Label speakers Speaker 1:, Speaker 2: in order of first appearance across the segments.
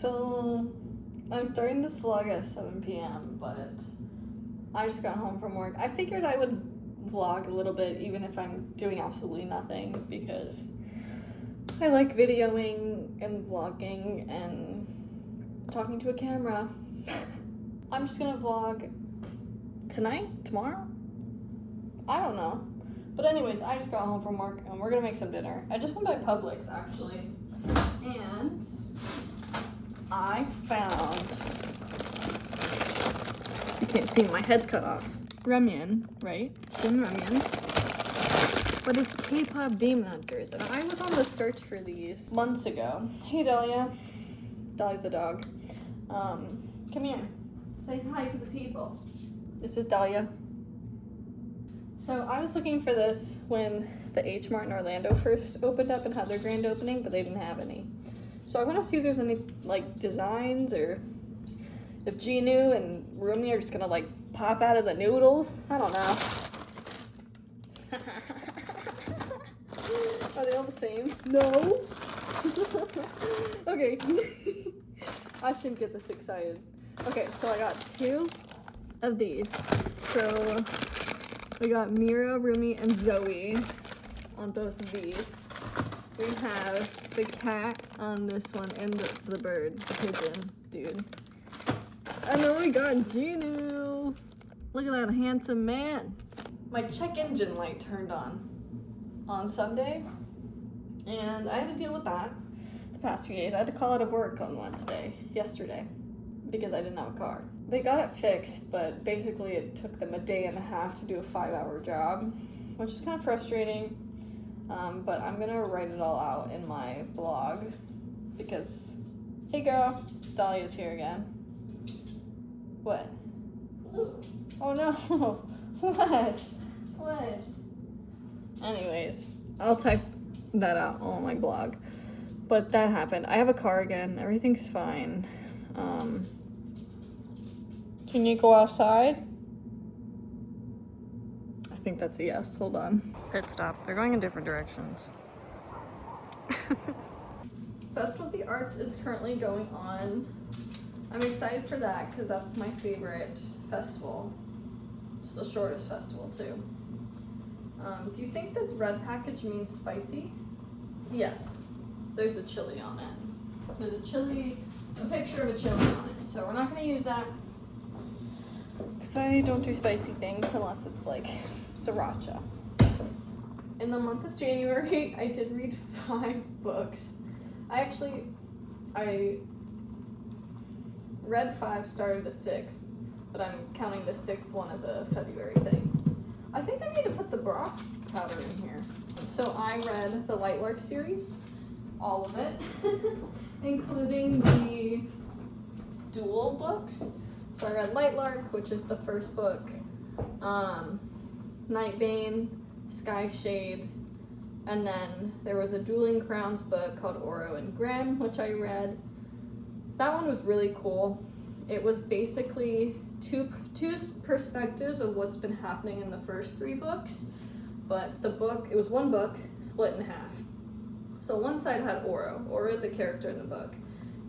Speaker 1: So, I'm starting this vlog at 7 p.m., but I just got home from work. I figured I would vlog a little bit even if I'm doing absolutely nothing because I like videoing and vlogging and talking to a camera. I'm just gonna vlog tonight, tomorrow? I don't know. But anyways, I just got home from work and we're gonna make some dinner. I just went by Publix actually. And I found, you can't see, my head's cut off. Ramen, right? Shin ramen. But it's K-pop Demon Hunters. And I was on the search for these months ago. Hey Dahlia. Dahlia's the dog. Come here. Say hi to the people. This is Dahlia. So I was looking for this when the H Mart in Orlando first opened up and had their grand opening, but they didn't have any. So I want to see if there's any like designs or if Ginu and Rumi are just gonna like pop out of the noodles. I don't know. Are they all the same? No. Okay. I shouldn't get this excited. Okay, so I got 2 of these. So we got Mira, Rumi, and Zoe on both of these. We have the cat on this one and the bird, the pigeon, dude. And then we got Ginu. Look at that handsome man. My check engine light turned on Sunday, and I had to deal with that the past few days. I had to call out of work on yesterday, because I didn't have a car. They got it fixed, but basically it took them a day and a half to do a 5-hour job, which is kind of frustrating. But I'm gonna write it all out in my blog because, hey girl, Dahlia's here again. What? Oh no, what? Anyways, I'll type that out on my blog. But that happened. I have a car again, everything's fine. Can you go outside? I think that's a yes. Hold on. Pit stop. They're going in different directions. Festival of the Arts is currently going on. I'm excited for that because that's my favorite festival. It's the shortest festival too. Do you think this red package means spicy? Yes. There's a chili on it. There's a picture of a chili on it. So we're not going to use that because I don't do spicy things unless it's like sriracha. In the month of January, I did read 5 books. I read 5, started the 6th, but I'm counting the 6th one as a February thing. I think I need to put the broth powder in here. So I read the Lightlark series, all of it, including the dual books. So I read Lightlark, which is the first book, Nightbane, Skyshade, and then there was a Dueling Crowns book called Oro and Grimm, which I read. That one was really cool. It was basically two perspectives of what's been happening in the first 3 books, but it was one book split in half. So one side had Oro. Oro is a character in the book.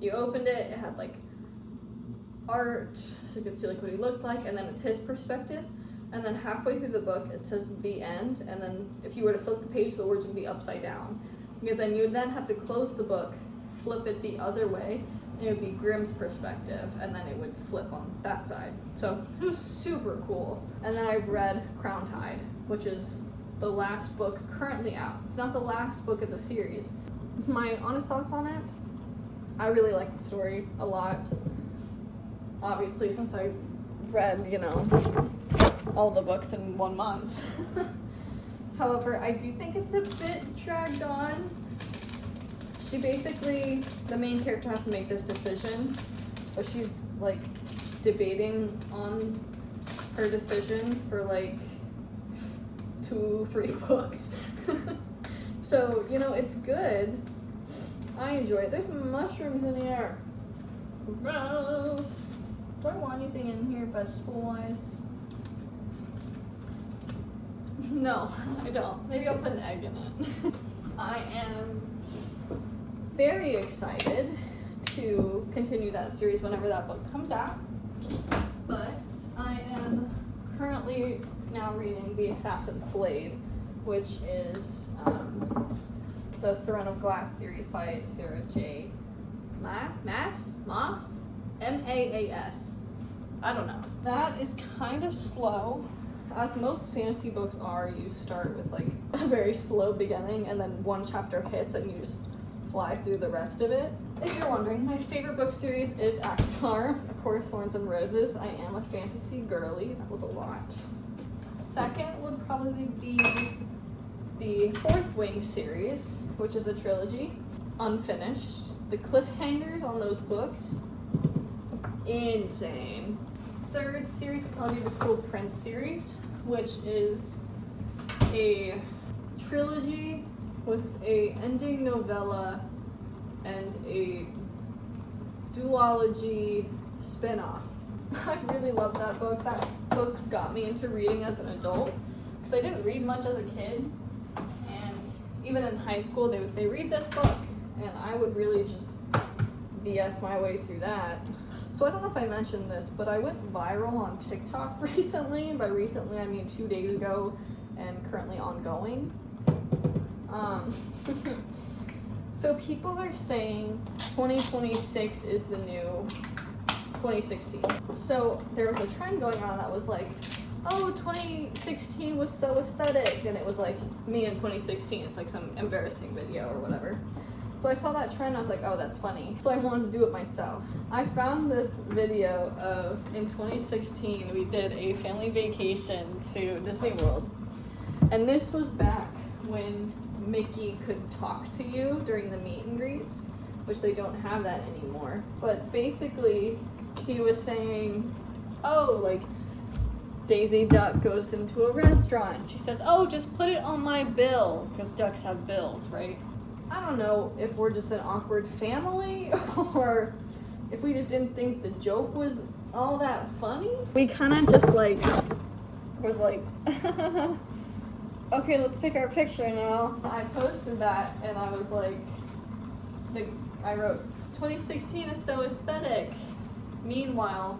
Speaker 1: You opened it, it had like art, so you could see like what he looked like, and then it's his perspective. And then halfway through the book, it says the end, and then if you were to flip the page, the words would be upside down. Because then you would then have to close the book, flip it the other way, and it would be Grimm's perspective, and then it would flip on that side. So it was super cool. And then I read Crown Tide, which is the last book currently out. It's not the last book of the series. My honest thoughts on it, I really like the story a lot. Obviously, since I read, all the books in 1 month. However, I do think it's a bit dragged on. The main character has to make this decision, but she's like debating on her decision for like 2-3 books. So, it's good. I enjoy it. There's mushrooms in here. Gross. Do I want anything in here vegetable-wise? No, I don't. Maybe I'll put an egg in it. I am very excited to continue that series whenever that book comes out. But I am currently now reading The Assassin's Blade, which is the Throne of Glass series by Sarah J. Maas? M-A-A-S. I don't know. That is kind of slow. As most fantasy books are, you start with like a very slow beginning and then one chapter hits and you just fly through the rest of it. If you're wondering, my favorite book series is Avatar, A Court of Thorns and Roses. I am a fantasy girly. That was a lot. Second would probably be the Fourth Wing series, which is a trilogy, unfinished. The cliffhangers on those books, insane. Third series would probably be the Cruel Prince series, which is a trilogy with a ending novella and a duology spin-off. I really love that book. That book got me into reading as an adult because I didn't read much as a kid, and even in high school they would say read this book and I would really just BS my way through that. So I don't know if I mentioned this, but I went viral on TikTok recently. By recently I mean 2 days ago and currently ongoing. So people are saying 2026 is the new 2016. So there was a trend going on that was like, oh, 2016 was so aesthetic, and it was like me in 2016. It's like some embarrassing video or whatever. So I saw that trend, I was like, oh, that's funny. So I wanted to do it myself. I found this video of, in 2016, we did a family vacation to Disney World. And this was back when Mickey could talk to you during the meet and greets, which they don't have that anymore. But basically, he was saying, oh, like, Daisy Duck goes into a restaurant. She says, oh, just put it on my bill, because ducks have bills, right? I don't know if we're just an awkward family or if we just didn't think the joke was all that funny. We kind of just like was like, okay, let's take our picture now. I posted that and I was like, I wrote 2016 is so aesthetic. Meanwhile,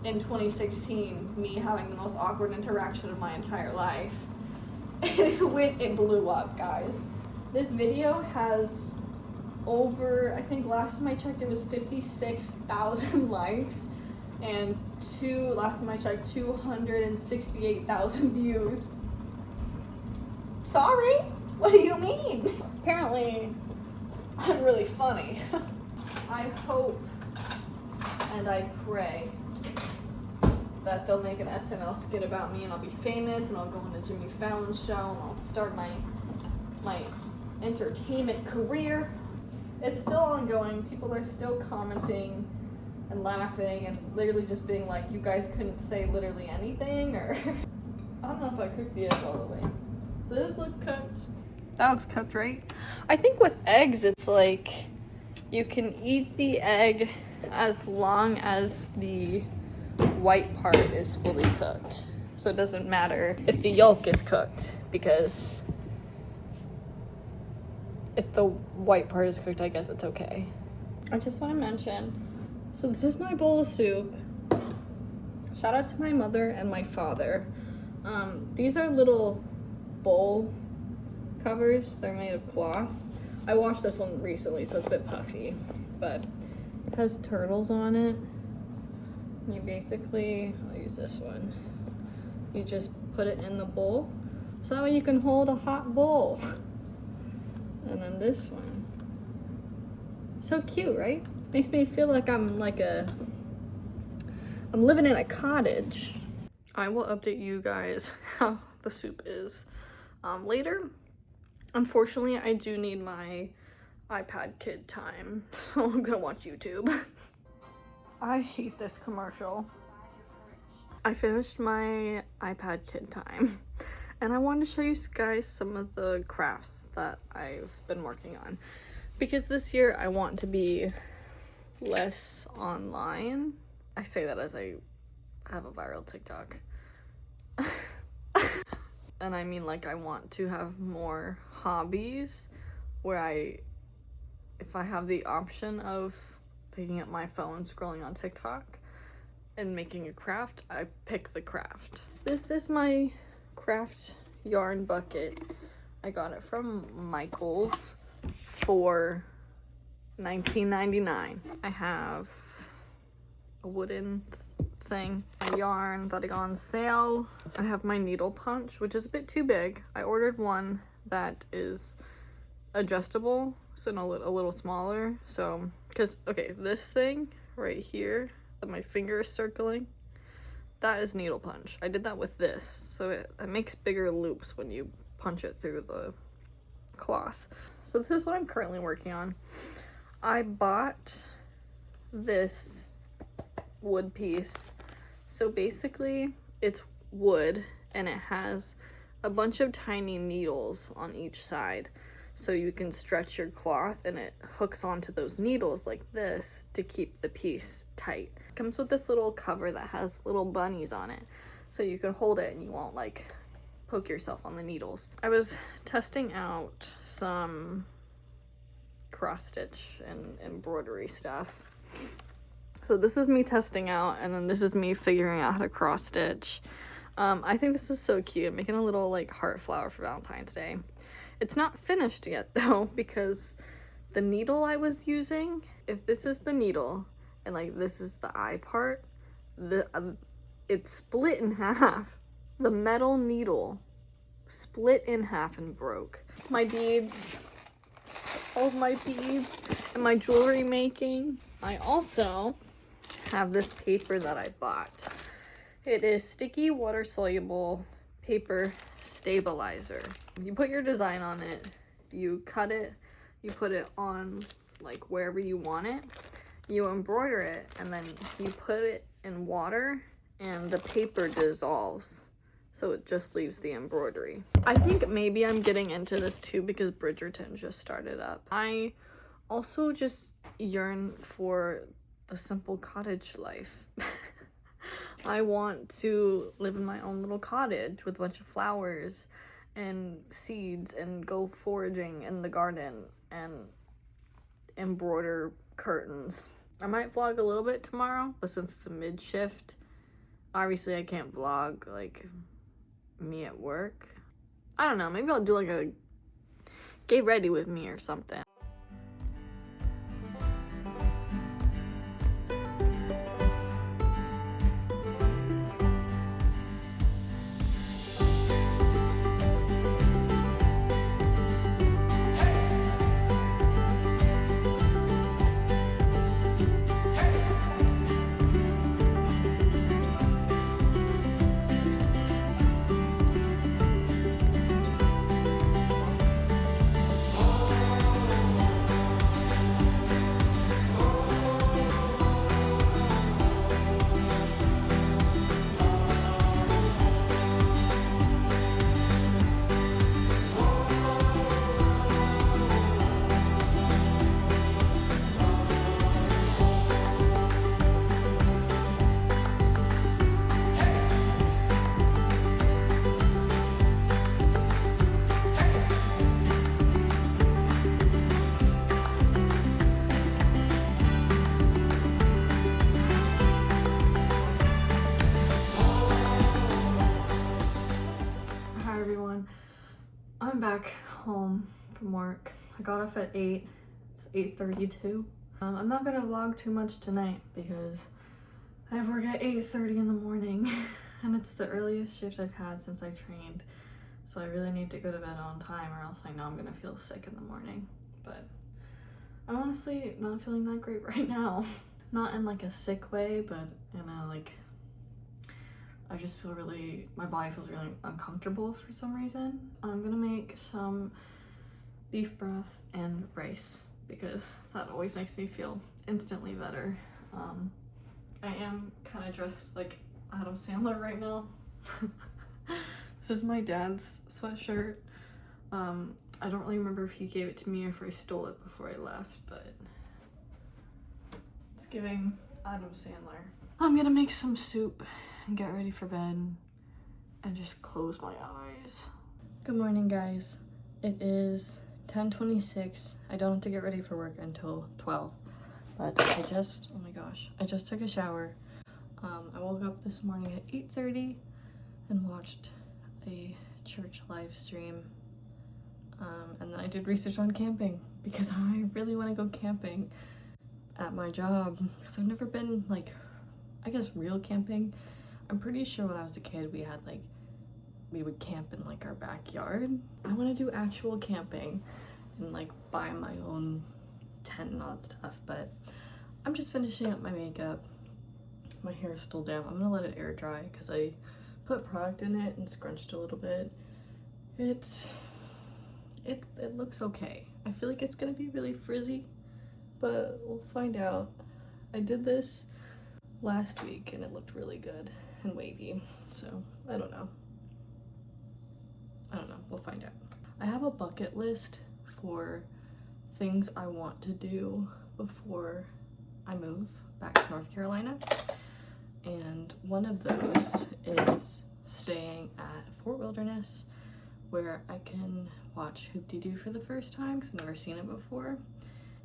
Speaker 1: in 2016, me having the most awkward interaction of my entire life. It blew up, guys. This video has over, I think last time I checked it was 56,000 likes and last time I checked 268,000 views. Sorry? What do you mean? Apparently, I'm really funny. I hope and I pray that they'll make an SNL skit about me and I'll be famous and I'll go on the Jimmy Fallon show and I'll start my entertainment career. It's still ongoing. People are still commenting and laughing and literally just being like, you guys couldn't say literally anything, or I don't know if I cooked the egg all the way. Does this look cooked? That looks cooked, right? I think with eggs it's like you can eat the egg as long as the white part is fully cooked. So it doesn't matter if the yolk is cooked, because if the white part is cooked, I guess it's okay. I just want to mention, so this is my bowl of soup. Shout out to my mother and my father. These are little bowl covers. They're made of cloth. I washed this one recently, so it's a bit puffy, but it has turtles on it. You basically, I'll use this one. You just put it in the bowl, so that way you can hold a hot bowl. And then this one. So cute, right? Makes me feel like I'm living in a cottage. I will update you guys how the soup is later. Unfortunately, I do need my iPad kid time, so I'm gonna watch YouTube. I hate this commercial. I finished my iPad kid time. And I wanted to show you guys some of the crafts that I've been working on. Because this year I want to be less online. I say that as I have a viral TikTok. And I mean, like, I want to have more hobbies where if I have the option of picking up my phone, scrolling on TikTok, and making a craft, I pick the craft. This is my craft yarn bucket. I got it from Michael's for $19.99. I have a wooden thing, a yarn that I got on sale. I have my needle punch, which is a bit too big. I ordered one that is adjustable, so a little smaller. So, because, okay, this thing right here that my finger is circling, that is needle punch. I did that with this, so it makes bigger loops when you punch it through the cloth. So this is what I'm currently working on. I bought this wood piece. So basically it's wood and it has a bunch of tiny needles on each side. So you can stretch your cloth and it hooks onto those needles like this to keep the piece tight. It comes with this little cover that has little bunnies on it. So you can hold it and you won't like poke yourself on the needles. I was testing out some cross stitch and embroidery stuff. So this is me testing out, and then this is me figuring out how to cross stitch. I think this is so cute. I'm making a little like heart flower for Valentine's Day. It's not finished yet though, because the needle I was using, if this is the needle and like this is the eye part, it's split in half. The metal needle split in half and broke. My beads, all of my beads and my jewelry making. I also have this paper that I bought. It is sticky water soluble paper stabilizer. You put your design on it, you cut it, you put it on like wherever you want it, you embroider it, and then you put it in water and the paper dissolves. So it just leaves the embroidery. I think maybe I'm getting into this too because Bridgerton just started up. I also just yearn for the simple cottage life. I want to live in my own little cottage with a bunch of flowers and seeds and go foraging in the garden and embroider curtains. I might vlog a little bit tomorrow, but since it's a mid-shift, obviously I can't vlog like me at work. I don't know, maybe I'll do like a get ready with me or something. I'm back home from work. I got off at 8. It's 8:32. I'm not gonna vlog too much tonight because I have work at 8:30 in the morning and it's the earliest shift I've had since I trained. So I really need to go to bed on time or else I know I'm gonna feel sick in the morning. But I'm honestly not feeling that great right now. Not in like a sick way, but in a like, I just feel really, my body feels really uncomfortable for some reason. I'm gonna make some beef broth and rice because that always makes me feel instantly better. I am kind of dressed like Adam Sandler right now. This is my dad's sweatshirt. I don't really remember if he gave it to me or if I stole it before I left, but it's giving Adam Sandler. I'm gonna make some soup and get ready for bed and just close my eyes. Good morning, guys. It is 10:26. I don't have to get ready for work until 12. But oh my gosh, I just took a shower. I woke up this morning at 8:30 and watched a church live stream. And then I did research on camping because I really want to go camping at my job because I've never been, like, I guess real camping. I'm pretty sure when I was a kid we would camp in like our backyard. I want to do actual camping and like buy my own tent and all that stuff, but I'm just finishing up my makeup. My hair is still damp. I'm gonna let it air dry because I put product in it and scrunched a little bit. It looks okay. I feel like it's gonna be really frizzy, but we'll find out. I did this last week and it looked really good and wavy, so I don't know. We'll find out. I have a bucket list for things I want to do before I move back to North Carolina, and one of those is staying at Fort Wilderness, where I can watch Hoop-Dee-Doo for the first time because I've never seen it before,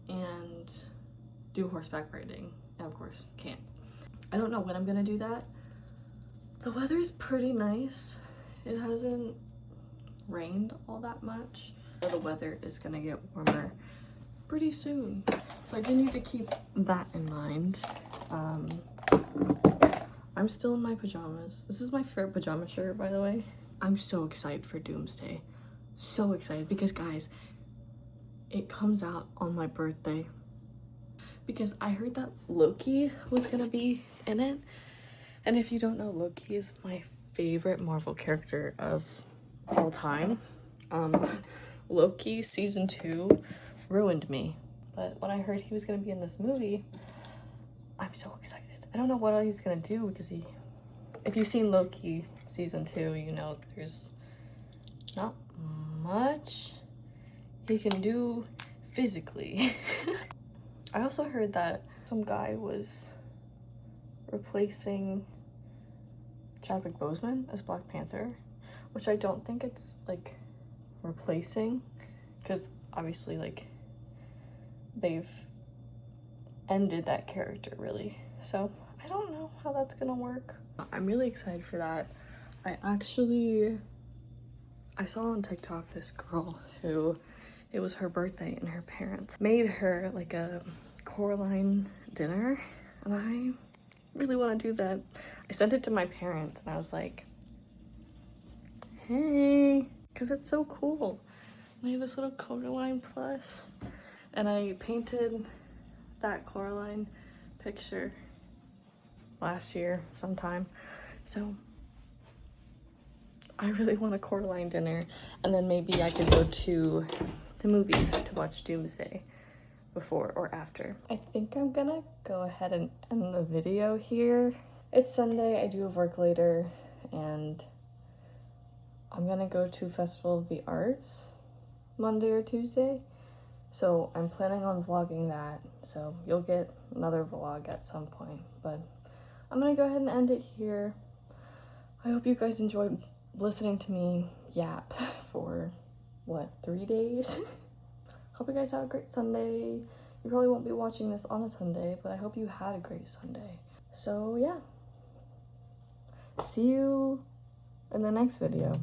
Speaker 1: and do horseback riding, and of course camp. I don't know when I'm gonna do that. The weather's pretty nice. It hasn't rained all that much. The weather is gonna get warmer pretty soon, so I do need to keep that in mind. I'm still in my pajamas. This is my favorite pajama shirt, by the way. I'm so excited for Doomsday. So excited because, guys, it comes out on my birthday. Because I heard that Loki was gonna be in it. And if you don't know, Loki is my favorite Marvel character of all time. Loki season 2 ruined me. But when I heard he was gonna be in this movie, I'm so excited. I don't know what he's gonna do because if you've seen Loki season 2, you know there's not much he can do physically. I also heard that some guy was replacing Chadwick Boseman as Black Panther, which I don't think it's like replacing, because obviously like they've ended that character really. So I don't know how that's gonna work. I'm really excited for that. I saw on TikTok this girl who, it was her birthday and her parents made her like a Coraline dinner, and I really want to do that. I sent it to my parents and I was like, hey, because it's so cool. I have this little Coraline plush, and I painted that Coraline picture last year sometime, so I really want a Coraline dinner, and then maybe I could go to the movies to watch Doomsday before or after. I think I'm gonna go ahead and end the video here. It's Sunday, I do have work later, and I'm gonna go to Festival of the Arts Monday or Tuesday, so I'm planning on vlogging that, so you'll get another vlog at some point, but I'm gonna go ahead and end it here. I hope you guys enjoyed listening to me yap for, what, 3 days? Hope you guys have a great Sunday. You probably won't be watching this on a Sunday, but I hope you had a great Sunday. So yeah, see you in the next video.